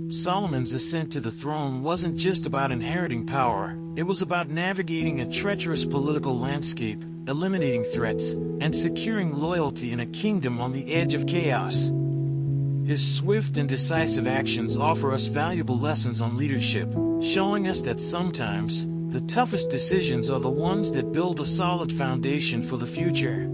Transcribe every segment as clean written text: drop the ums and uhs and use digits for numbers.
Solomon's ascent to the throne wasn't just about inheriting power, it was about navigating a treacherous political landscape, eliminating threats, and securing loyalty in a kingdom on the edge of chaos. His swift and decisive actions offer us valuable lessons on leadership, showing us that sometimes, the toughest decisions are the ones that build a solid foundation for the future.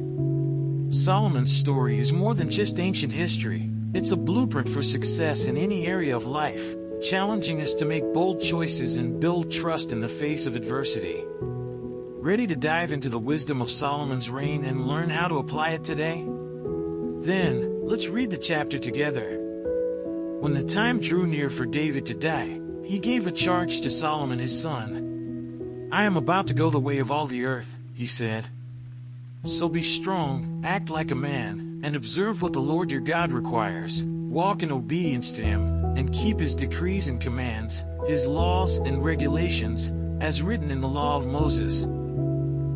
Solomon's story is more than just ancient history. It's a blueprint for success in any area of life, challenging us to make bold choices and build trust in the face of adversity. Ready to dive into the wisdom of Solomon's reign and learn how to apply it today? Then, let's read the chapter together. When the time drew near for David to die, he gave a charge to Solomon his son. "I am about to go the way of all the earth," he said. "So be strong, act like a man, and observe what the Lord your God requires. Walk in obedience to him, and keep his decrees and commands, his laws and regulations, as written in the law of Moses.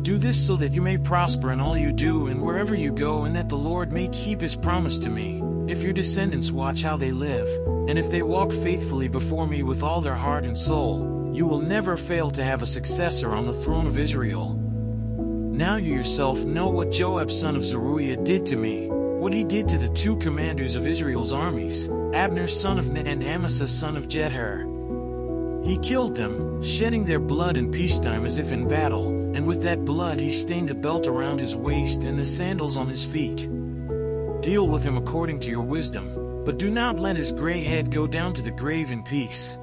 Do this so that you may prosper in all you do and wherever you go, and that the Lord may keep his promise to me, if your descendants watch how they live, and if they walk faithfully before me with all their heart and soul, you will never fail to have a successor on the throne of Israel. Now you yourself know what Joab son of Zeruiah did to me, what he did to the two commanders of Israel's armies, Abner son of Ner and Amasa son of Jether. He killed them, shedding their blood in peacetime as if in battle, and with that blood he stained the belt around his waist and the sandals on his feet. Deal with him according to your wisdom, but do not let his gray head go down to the grave in peace.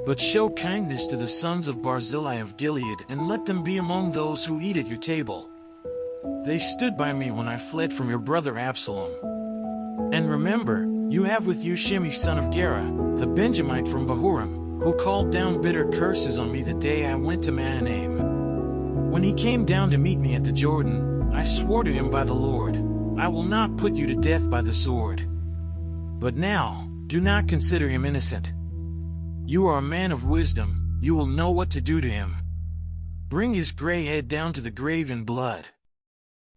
But show kindness to the sons of Barzillai of Gilead, and let them be among those who eat at your table. They stood by me when I fled from your brother Absalom. And remember, you have with you Shimei son of Gera, the Benjamite from Bahurim, who called down bitter curses on me the day I went to Mahanaim. When he came down to meet me at the Jordan, I swore to him by the Lord, I will not put you to death by the sword. But now, do not consider him innocent. You are a man of wisdom, you will know what to do to him. Bring his gray head down to the grave in blood."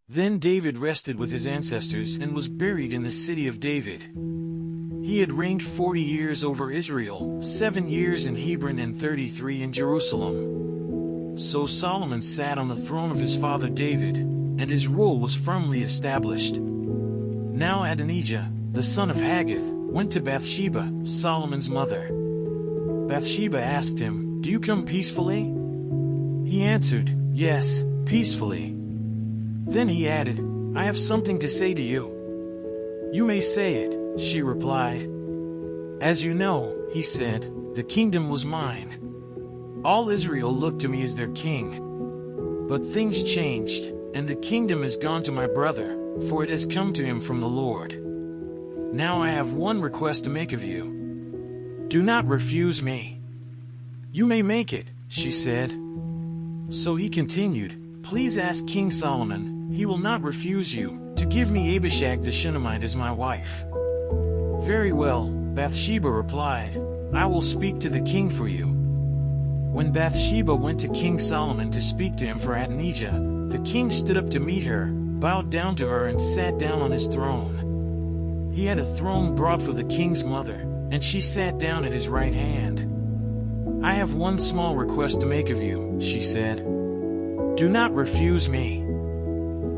Then David rested with his ancestors and was buried in the city of David. He had reigned 40 years over Israel, 7 years in Hebron and 33 in Jerusalem. So Solomon sat on the throne of his father David, and his rule was firmly established. Now Adonijah, the son of Haggith, went to Bathsheba, Solomon's mother. Bathsheba asked him, "Do you come peacefully?" He answered, "Yes, peacefully." Then he added, "I have something to say to you." "You may say it," she replied. "As you know," he said, "the kingdom was mine. All Israel looked to me as their king. But things changed, and the kingdom has gone to my brother, for it has come to him from the Lord. Now I have one request to make of you. Do not refuse me." "You may make it," she said. So he continued, "Please ask King Solomon, he will not refuse you, to give me Abishag the Shunammite as my wife." "Very well," Bathsheba replied, "I will speak to the king for you." When Bathsheba went to King Solomon to speak to him for Adonijah, the king stood up to meet her, bowed down to her and sat down on his throne. He had a throne brought for the king's mother, and she sat down at his right hand. "I have one small request to make of you," she said. "Do not refuse me."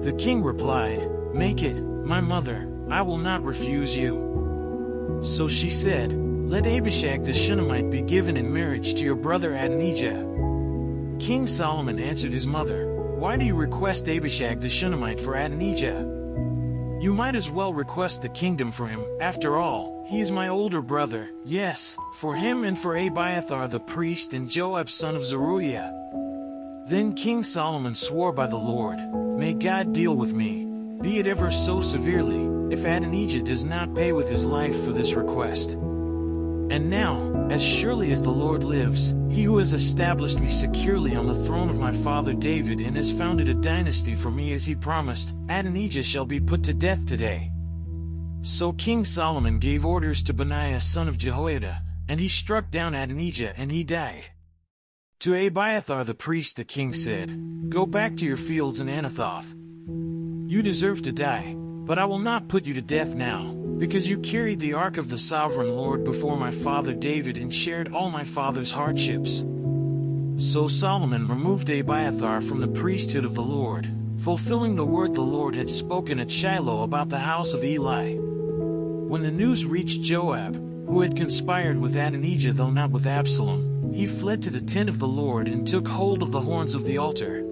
The king replied, "Make it, my mother, I will not refuse you." So she said, "Let Abishag the Shunammite be given in marriage to your brother Adonijah." King Solomon answered his mother, "Why do you request Abishag the Shunammite for Adonijah? You might as well request the kingdom for him. After all, he is my older brother. Yes, for him and for Abiathar the priest and Joab son of Zeruiah." Then King Solomon swore by the Lord, "May God deal with me, be it ever so severely, if Adonijah does not pay with his life for this request. And now, as surely as the Lord lives, he who has established me securely on the throne of my father David and has founded a dynasty for me as he promised, Adonijah shall be put to death today." So King Solomon gave orders to Benaiah son of Jehoiada, and he struck down Adonijah and he died. To Abiathar the priest the king said, "Go back to your fields in Anathoth. You deserve to die, but I will not put you to death now, because you carried the ark of the sovereign Lord before my father David and shared all my father's hardships." So Solomon removed Abiathar from the priesthood of the Lord, fulfilling the word the Lord had spoken at Shiloh about the house of Eli. When the news reached Joab, who had conspired with Adonijah though not with Absalom, he fled to the tent of the Lord and took hold of the horns of the altar.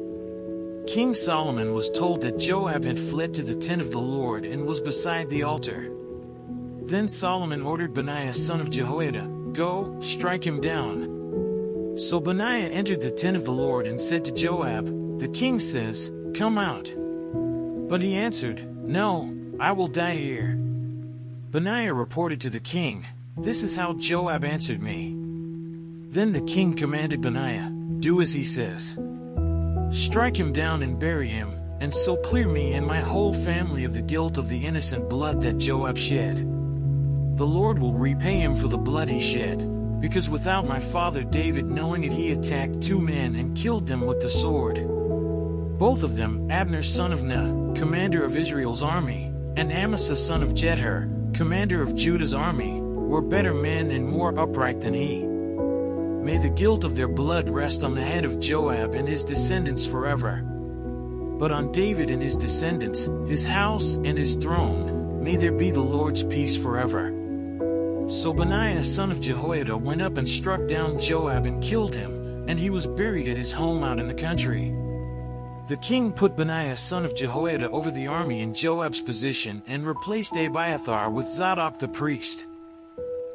King Solomon was told that Joab had fled to the tent of the Lord and was beside the altar. Then Solomon ordered Benaiah son of Jehoiada, "Go, strike him down." So Benaiah entered the tent of the Lord and said to Joab, "The king says, 'Come out.'" But he answered, "No, I will die here." Benaiah reported to the king, "This is how Joab answered me." Then the king commanded Benaiah, "Do as he says. Strike him down and bury him, and so clear me and my whole family of the guilt of the innocent blood that Joab shed. The Lord will repay him for the blood he shed, because without my father David knowing it he attacked 2 men and killed them with the sword. Both of them, Abner son of Ner, commander of Israel's army, and Amasa son of Jether, commander of Judah's army, were better men and more upright than he. May the guilt of their blood rest on the head of Joab and his descendants forever. But on David and his descendants, his house and his throne, may there be the Lord's peace forever." So Benaiah son of Jehoiada went up and struck down Joab and killed him, and he was buried at his home out in the country. The king put Benaiah son of Jehoiada over the army in Joab's position and replaced Abiathar with Zadok the priest.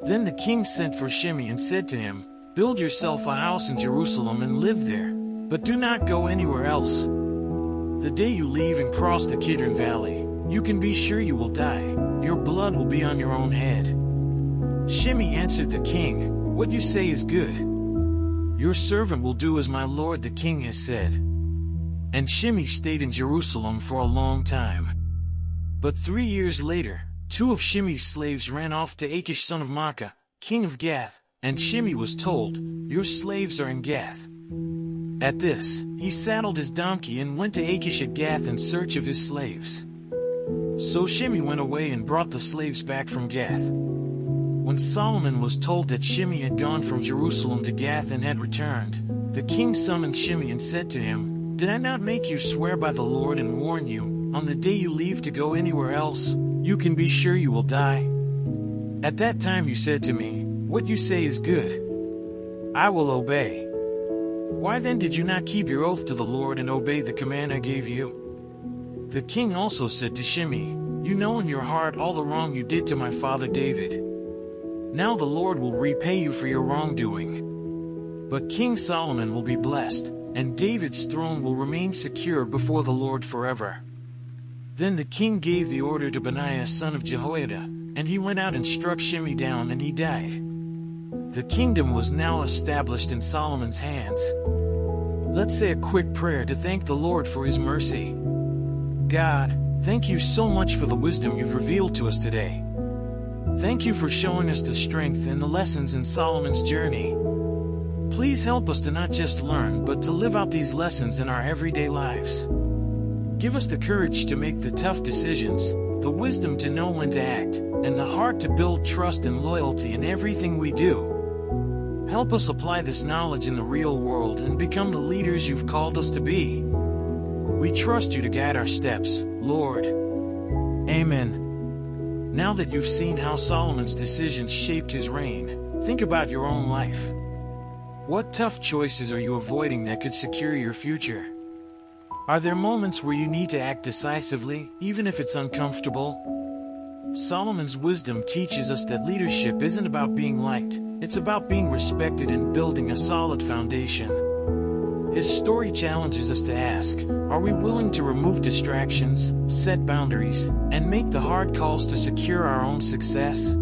Then the king sent for Shimei and said to him, "Build yourself a house in Jerusalem and live there, but do not go anywhere else. The day you leave and cross the Kidron Valley, you can be sure you will die. Your blood will be on your own head." Shimei answered the king, "What you say is good. Your servant will do as my lord the king has said." And Shimei stayed in Jerusalem for a long time. But 3 years later, 2 of Shimei's slaves ran off to Achish son of Maacah, king of Gath, and Shimei was told, "Your slaves are in Gath." At this, he saddled his donkey and went to Achish at Gath in search of his slaves. So Shimei went away and brought the slaves back from Gath. When Solomon was told that Shimei had gone from Jerusalem to Gath and had returned, the king summoned Shimei and said to him, "Did I not make you swear by the Lord and warn you, on the day you leave to go anywhere else, you can be sure you will die? At that time you said to me, 'What you say is good. I will obey.' Why then did you not keep your oath to the Lord and obey the command I gave you?" The king also said to Shimei, "You know in your heart all the wrong you did to my father David. Now the Lord will repay you for your wrongdoing. But King Solomon will be blessed, and David's throne will remain secure before the Lord forever." Then the king gave the order to Benaiah son of Jehoiada, and he went out and struck Shimei down and he died. The kingdom was now established in Solomon's hands. Let's say a quick prayer to thank the Lord for his mercy. God, thank you so much for the wisdom you've revealed to us today. Thank you for showing us the strength and the lessons in Solomon's journey. Please help us to not just learn but to live out these lessons in our everyday lives. Give us the courage to make the tough decisions, the wisdom to know when to act, and the heart to build trust and loyalty in everything we do. Help us apply this knowledge in the real world and become the leaders you've called us to be. We trust you to guide our steps, Lord. Amen. Now that you've seen how Solomon's decisions shaped his reign, think about your own life. What tough choices are you avoiding that could secure your future? Are there moments where you need to act decisively, even if it's uncomfortable? Solomon's wisdom teaches us that leadership isn't about being liked, it's about being respected and building a solid foundation. His story challenges us to ask, are we willing to remove distractions, set boundaries, and make the hard calls to secure our own success?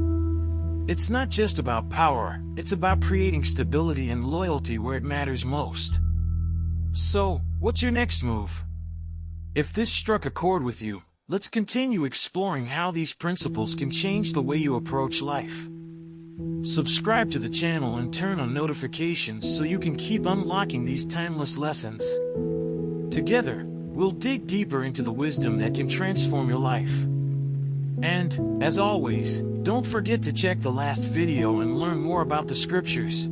It's not just about power, it's about creating stability and loyalty where it matters most. So, what's your next move? If this struck a chord with you, let's continue exploring how these principles can change the way you approach life. Subscribe to the channel and turn on notifications so you can keep unlocking these timeless lessons. Together, we'll dig deeper into the wisdom that can transform your life. And, as always, don't forget to check the last video and learn more about the scriptures.